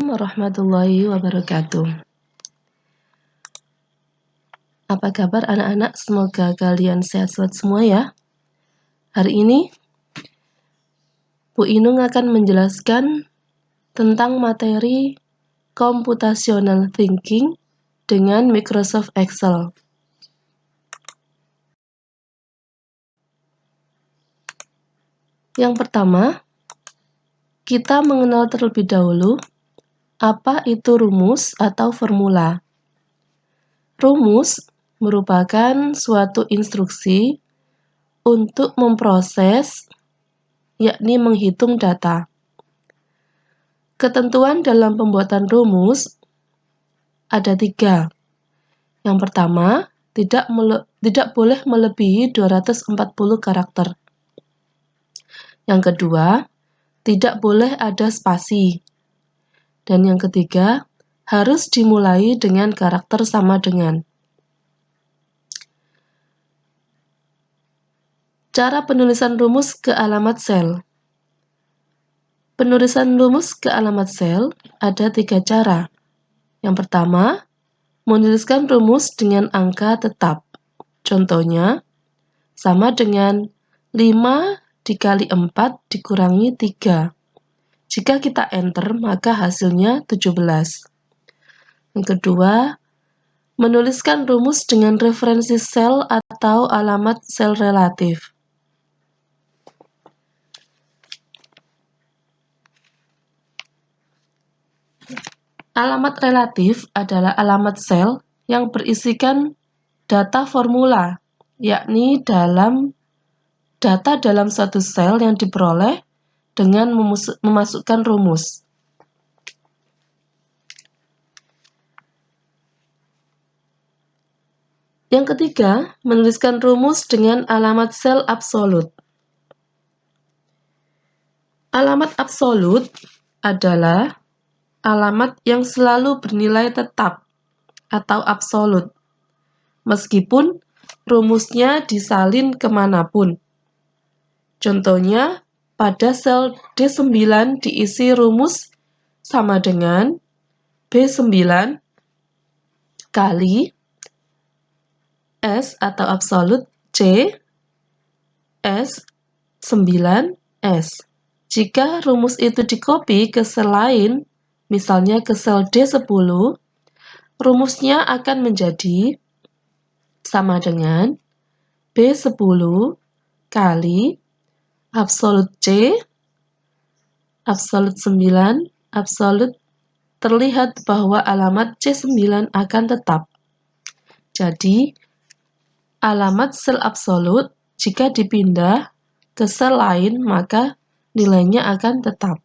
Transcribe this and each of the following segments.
Assalamualaikum warahmatullahi wabarakatuh. Apa kabar anak-anak? Semoga kalian sehat-sehat semua ya. Hari ini Bu Inung akan menjelaskan tentang materi computational thinking dengan Microsoft Excel. Yang pertama, kita mengenal terlebih dahulu apa itu rumus atau formula. Rumus merupakan suatu instruksi untuk memproses, yakni menghitung data. Ketentuan dalam pembuatan rumus ada 3. Yang pertama, tidak boleh melebihi 240 karakter. Yang kedua, tidak boleh ada spasi. Dan yang ketiga, harus dimulai dengan karakter sama dengan. Cara penulisan rumus ke alamat sel. Penulisan rumus ke alamat sel ada 3 cara. Yang pertama, menuliskan rumus dengan angka tetap. Contohnya, sama dengan 5 dikali 4 dikurangi 3. Jika kita enter, maka hasilnya 17. Yang kedua, menuliskan rumus dengan referensi sel atau alamat sel relatif. Alamat relatif adalah alamat sel yang berisikan data formula, yakni data dalam suatu sel yang diperoleh dengan memasukkan rumus. Yang ketiga, menuliskan rumus dengan alamat sel absolut. Alamat absolut adalah alamat yang selalu bernilai tetap atau absolut, meskipun rumusnya disalin kemanapun. Contohnya, pada sel D9 diisi rumus sama dengan B9 kali S atau absolut C S9S. Jika rumus itu dikopi ke sel lain, misalnya ke sel D10, rumusnya akan menjadi sama dengan B10 kali absolut C, absolut 9, absolut. Terlihat bahwa alamat C9 akan tetap. Jadi, alamat sel absolut jika dipindah ke sel lain, maka nilainya akan tetap.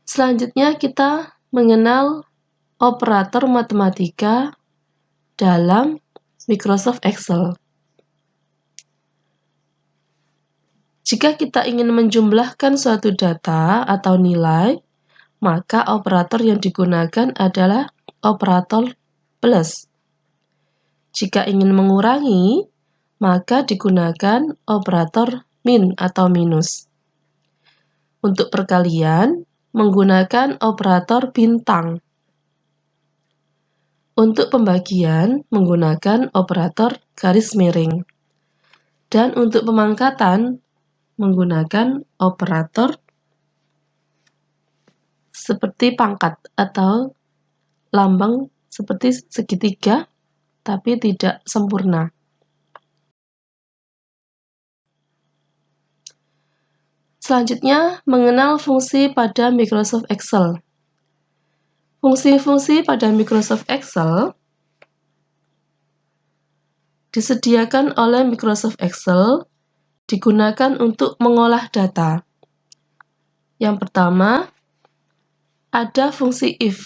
Selanjutnya kita mengenal operator matematika dalam Microsoft Excel. Jika kita ingin menjumlahkan suatu data atau nilai, maka operator yang digunakan adalah operator plus. Jika ingin mengurangi, maka digunakan operator min atau minus. Untuk perkalian, menggunakan operator bintang. Untuk pembagian, menggunakan operator garis miring. Dan untuk pemangkatan, menggunakan operator seperti pangkat atau lambang seperti segitiga, tapi tidak sempurna. Selanjutnya, mengenal fungsi pada Microsoft Excel. Fungsi-fungsi pada Microsoft Excel disediakan oleh Microsoft Excel digunakan untuk mengolah data. Yang pertama, ada fungsi if,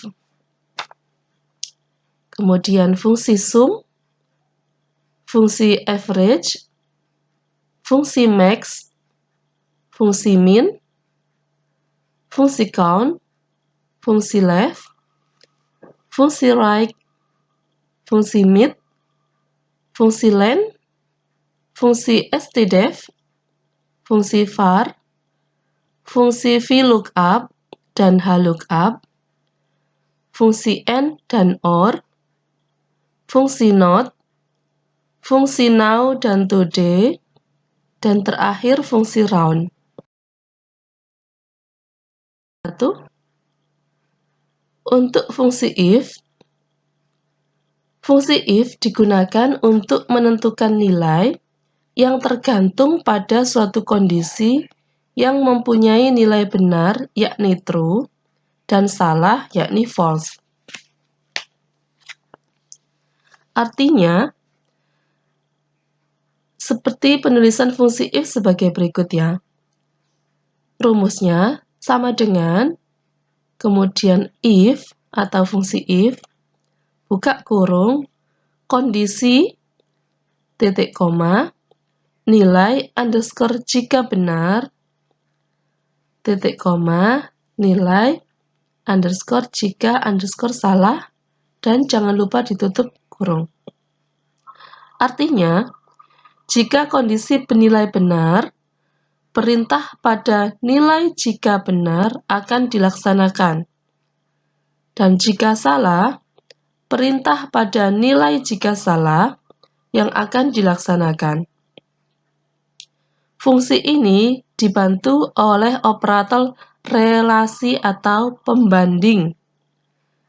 kemudian fungsi sum, fungsi average, fungsi max, fungsi min, fungsi count, fungsi left, fungsi right, fungsi mid, fungsi len, fungsi stdef, fungsi var, fungsi VLOOKUP dan HLOOKUP, fungsi AND dan OR, fungsi NOT, fungsi now dan today, dan terakhir fungsi round. 1. Untuk fungsi if digunakan untuk menentukan nilai yang tergantung pada suatu kondisi yang mempunyai nilai benar yakni true dan salah yakni false. Artinya, seperti penulisan fungsi if sebagai berikut ya. Rumusnya sama dengan kemudian if atau fungsi if, buka kurung, kondisi, titik koma, nilai underscore jika benar, titik koma, nilai underscore jika underscore salah, dan jangan lupa ditutup kurung. Artinya, jika kondisi bernilai benar, perintah pada nilai jika benar akan dilaksanakan. Dan jika salah, perintah pada nilai jika salah yang akan dilaksanakan. Fungsi ini dibantu oleh operator relasi atau pembanding,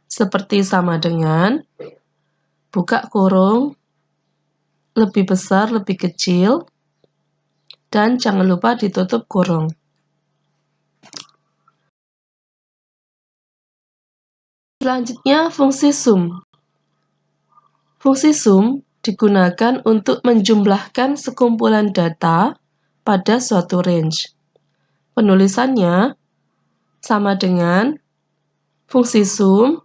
seperti sama dengan buka kurung, lebih besar, lebih kecil, dan jangan lupa ditutup kurung. Selanjutnya, fungsi sum. Fungsi sum digunakan untuk menjumlahkan sekumpulan data pada suatu range. Penulisannya sama dengan fungsi sum,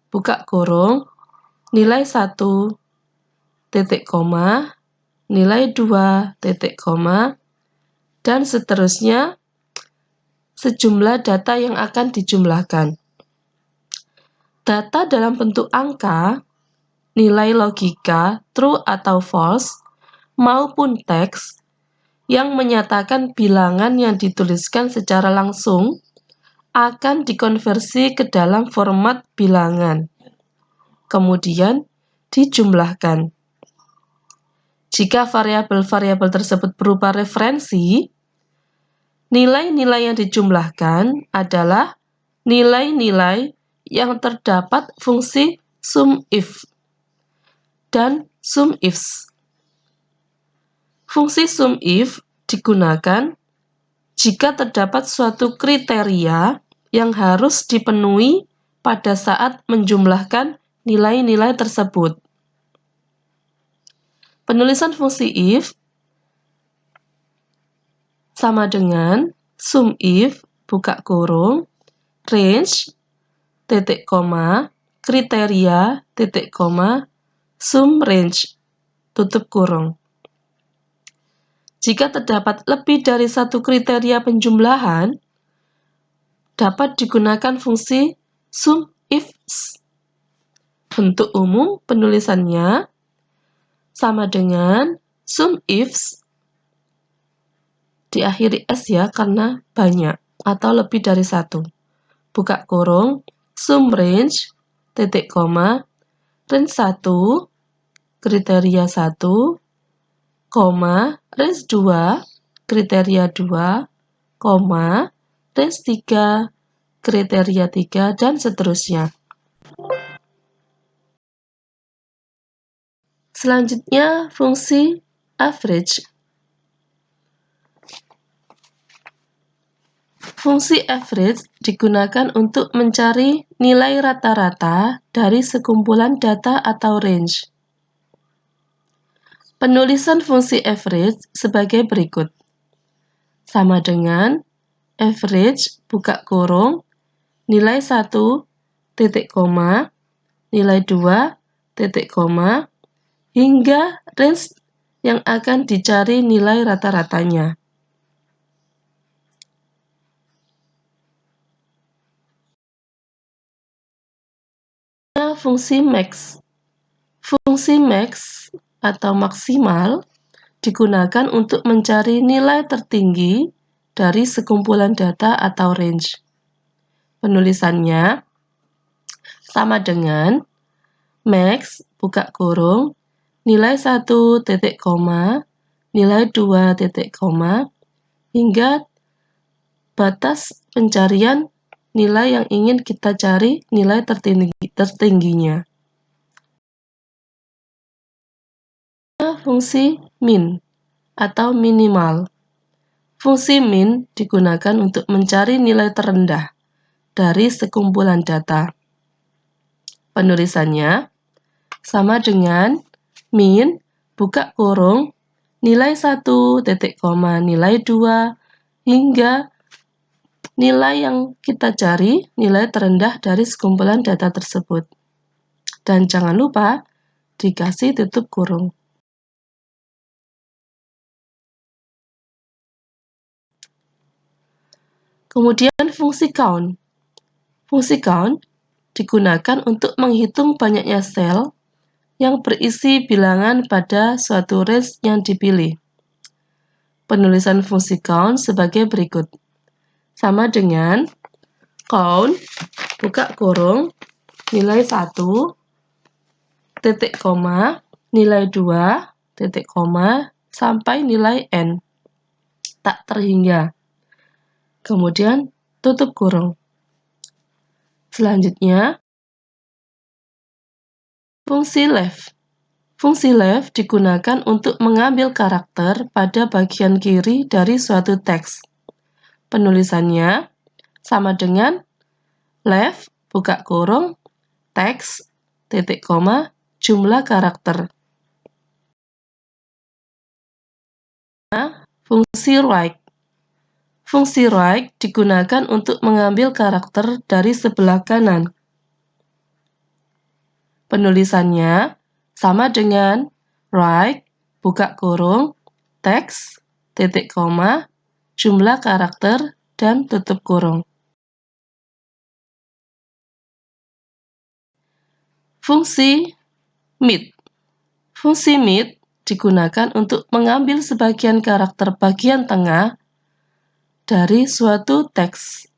buka kurung, nilai 1, titik koma, nilai 2, titik koma, dan seterusnya sejumlah data yang akan dijumlahkan. Data dalam bentuk angka, nilai logika, true atau false, maupun teks yang menyatakan bilangan yang dituliskan secara langsung akan dikonversi ke dalam format bilangan, kemudian dijumlahkan. Jika variabel-variabel tersebut berupa referensi, nilai-nilai yang dijumlahkan adalah nilai-nilai yang terdapat fungsi SUMIF dan SUMIFs. Fungsi SUMIF digunakan jika terdapat suatu kriteria yang harus dipenuhi pada saat menjumlahkan nilai-nilai tersebut. Penulisan fungsi if sama dengan SUMIF, buka kurung, range, titik koma, kriteria, titik koma, SUMRange, tutup kurung. Jika terdapat lebih dari satu kriteria penjumlahan, dapat digunakan fungsi SUMIFs. Bentuk umum penulisannya sama dengan SUMIFs, diakhiri s ya karena banyak atau lebih dari satu. Buka kurung, SUMRange, titik koma, range 1, kriteria 1, koma, range 2, kriteria 2, koma, range 3, kriteria 3, dan seterusnya. Selanjutnya, fungsi average. Fungsi average digunakan untuk mencari nilai rata-rata dari sekumpulan data atau range. Penulisan fungsi average sebagai berikut. Sama dengan average, buka kurung, nilai 1, titik koma, nilai 2, titik koma, hingga range yang akan dicari nilai rata-ratanya. Fungsi max. Fungsi max atau maksimal digunakan untuk mencari nilai tertinggi dari sekumpulan data atau range. Penulisannya sama dengan max, buka kurung, nilai 1 titik koma, nilai 2 titik koma, hingga batas pencarian nilai yang ingin kita cari, nilai tertingginya. Fungsi min atau minimal. Fungsi min digunakan untuk mencari nilai terendah dari sekumpulan data. Penulisannya sama dengan min, buka kurung, nilai 1 titik koma, nilai 2, hingga nilai yang kita cari, nilai terendah dari sekumpulan data tersebut. Dan jangan lupa dikasih tutup kurung. Kemudian fungsi count. Fungsi count digunakan untuk menghitung banyaknya sel yang berisi bilangan pada suatu range yang dipilih. Penulisan fungsi count sebagai berikut. Sama dengan count, buka kurung, nilai 1, titik koma, nilai 2, titik koma, sampai nilai n. Tak terhingga. Kemudian tutup kurung. Selanjutnya, fungsi left. Fungsi left digunakan untuk mengambil karakter pada bagian kiri dari suatu teks. Penulisannya sama dengan left, buka kurung, teks, titik koma, jumlah karakter. Fungsi right. Fungsi right digunakan untuk mengambil karakter dari sebelah kanan. Penulisannya sama dengan right, buka kurung, teks, titik koma, jumlah karakter, dan tutup kurung. Fungsi mid. Fungsi mid digunakan untuk mengambil sebagian karakter bagian tengah dari suatu teks.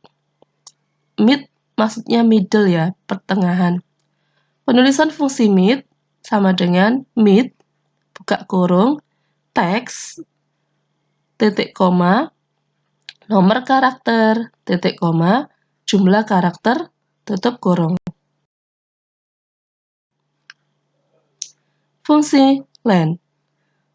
Mid maksudnya middle ya, pertengahan. Penulisan fungsi mid sama dengan mid, buka kurung, teks, titik koma, nomor karakter, titik koma, jumlah karakter, tutup kurung. Fungsi len.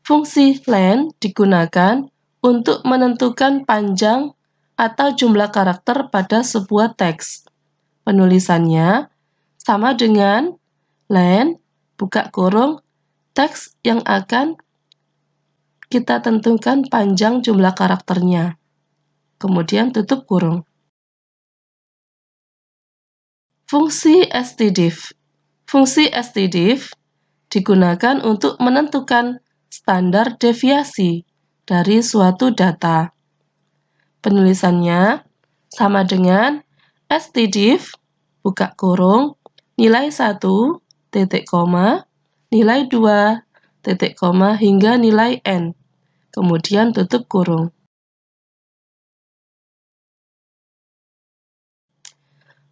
Fungsi len digunakan untuk menentukan panjang atau jumlah karakter pada sebuah teks. Penulisannya sama dengan len, buka kurung, teks yang akan kita tentukan panjang jumlah karakternya. Kemudian tutup kurung. Fungsi stdiff. Fungsi stdiff digunakan untuk menentukan standar deviasi dari suatu data. Penulisannya sama dengan stdiff, buka kurung, nilai 1, titik koma, nilai 2, titik koma, hingga nilai n. Kemudian tutup kurung.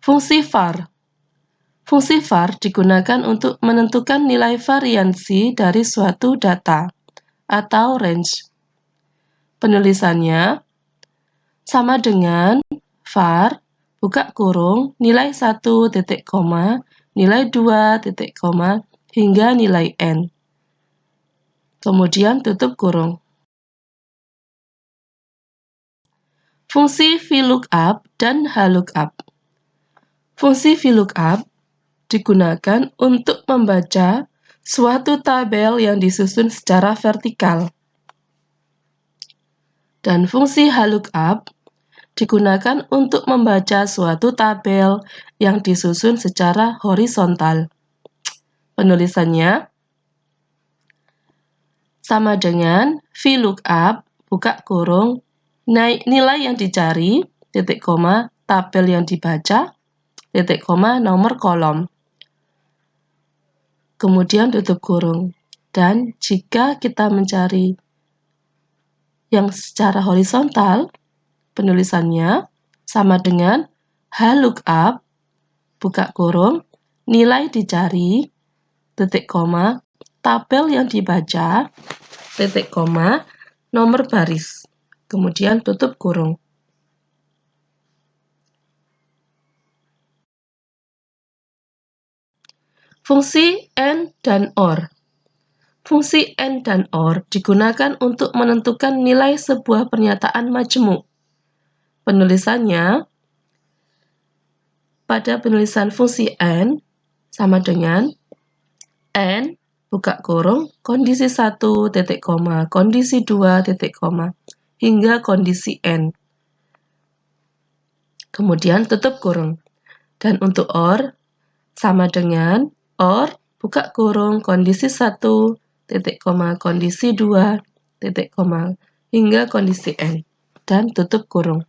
Fungsi var. Fungsi var digunakan untuk menentukan nilai variansi dari suatu data atau range. Penulisannya sama dengan var, buka kurung, nilai 1, titik koma, nilai 2, titik koma, hingga nilai n. Kemudian tutup kurung. Fungsi VLOOKUP dan HLOOKUP. Fungsi VLOOKUP digunakan untuk membaca suatu tabel yang disusun secara vertikal. Dan fungsi HLOOKUP digunakan untuk membaca suatu tabel yang disusun secara horizontal. Penulisannya sama dengan VLOOKUP, buka kurung, nilai yang dicari, titik koma, tabel yang dibaca, titik koma, nomor kolom. Kemudian tutup kurung. Dan jika kita mencari yang secara horizontal, penulisannya sama dengan HLOOKUP, buka kurung, nilai dicari, titik koma, tabel yang dibaca, titik koma, nomor baris, kemudian tutup kurung. Fungsi AND dan OR. Fungsi AND dan OR digunakan untuk menentukan nilai sebuah pernyataan majemuk. Penulisannya, pada penulisan fungsi AND sama dengan AND, buka kurung, kondisi 1, titik koma, kondisi 2, titik koma, hingga kondisi N. Kemudian tutup kurung. Dan untuk OR, sama dengan OR, buka kurung, kondisi 1, titik koma, kondisi 2, titik koma, hingga kondisi N. Dan tutup kurung.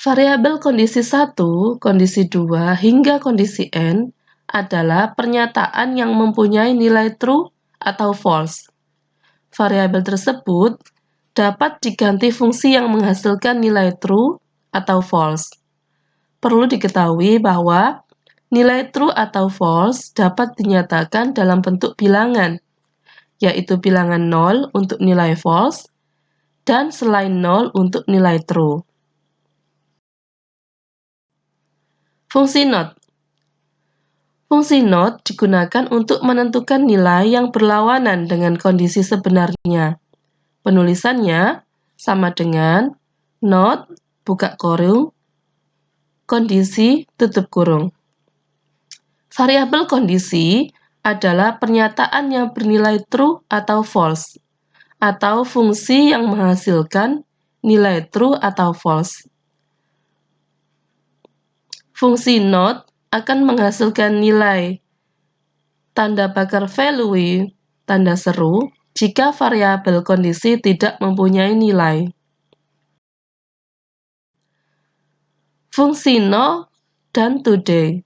Variabel kondisi 1, kondisi 2, hingga kondisi N adalah pernyataan yang mempunyai nilai true atau false. Variabel tersebut dapat diganti fungsi yang menghasilkan nilai true atau false. Perlu diketahui bahwa nilai true atau false dapat dinyatakan dalam bentuk bilangan, yaitu bilangan 0 untuk nilai false dan selain 0 untuk nilai true. Fungsi not. Fungsi not digunakan untuk menentukan nilai yang berlawanan dengan kondisi sebenarnya. Penulisannya sama dengan not, buka kurung, kondisi, tutup kurung. Variabel kondisi adalah pernyataan yang bernilai true atau false, atau fungsi yang menghasilkan nilai true atau false. Fungsi not akan menghasilkan nilai tanda bakar value, tanda seru, jika variabel kondisi tidak mempunyai nilai. Fungsi now dan today.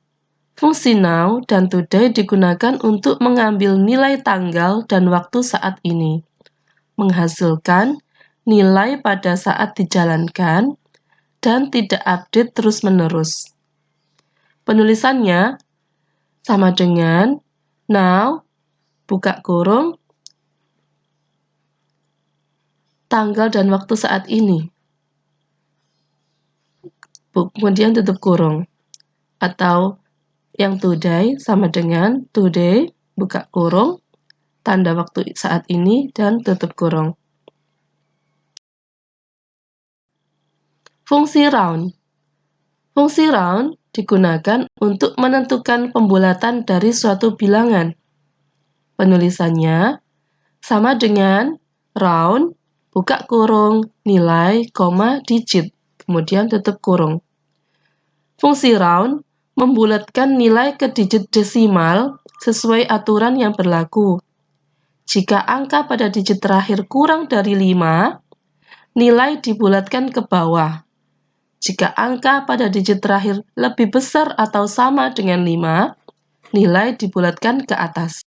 Fungsi now dan today digunakan untuk mengambil nilai tanggal dan waktu saat ini, menghasilkan nilai pada saat dijalankan, dan tidak update terus-menerus. Penulisannya sama dengan now, buka kurung, tanggal dan waktu saat ini, kemudian tutup kurung. Atau yang today sama dengan today, buka kurung, tanda waktu saat ini, dan tutup kurung. Fungsi round. Fungsi round digunakan untuk menentukan pembulatan dari suatu bilangan. Penulisannya sama dengan round, buka kurung, nilai, koma, digit, kemudian tutup kurung. Fungsi round membulatkan nilai ke digit desimal sesuai aturan yang berlaku. Jika angka pada digit terakhir kurang dari 5, nilai dibulatkan ke bawah. Jika angka pada digit terakhir lebih besar atau sama dengan 5, nilai dibulatkan ke atas.